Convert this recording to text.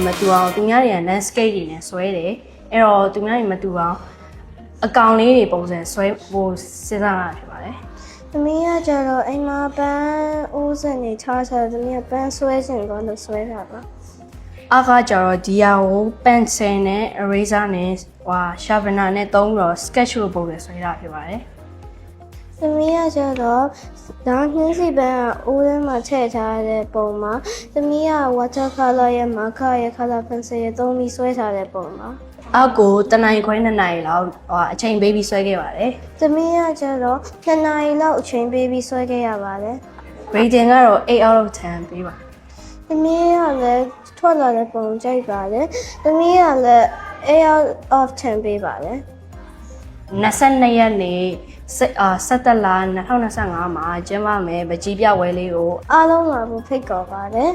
မတူအောင်သူများတွေက landscape တွေနဲ့ဆွဲတယ်အဲ့တော့သူများတွေမတူအောင်အကောင်လေးတွေပုံစံဆွဲဖို့စဉ်းစားရဖြစ်ပါတယ်သမီးကကြတော့အိမ်မှာပန်းဦးစင်နေချားချာသမီးကပန်းဆွဲစင်တော့လို့ဆွဲတာပါအားကကြတော့ဒီဟာကို pencil နဲ့ eraser နဲ့sharpener နဲ့သုံးပြီးတော့ sketch လုပ်ပုံစံဆွဲတာဖြစ်ပါတယ်သမီးကကျတော့ဒါနှင်းစီပန်းကဦးထဲမှာထည့်ထားတဲ့ပုံမှာသမီးက water color ရဲ့ marker ရဲ့ color pencil ရဲ့သုံးပြီးဆွဲထားတဲ့ပုံမှာအောက်ကိုတနိုင်ခွဲ2နိုင်လောက်အချိန်ပေးပြီးဆွဲခဲ့ပါတယ်သမီးကကျတော့2နိုင်လောက်အချိန်ပေးပြီးဆွဲခဲ့ရပါတယ် rating ကတော့8 out of 10ပေးပါသမီးကလည်းထွက်လာတဲ့ပုံကြိုက်ပါတယ်သမီးကလည်း8 out of 10ပေးပါတယ်22ရက်နေ့17လ2025မှာကျင်းပမယ်ပကြီးပြပွဲလေးကိုအားလုံးလာဖို့ဖိတ်ခေါ်ပါတယ်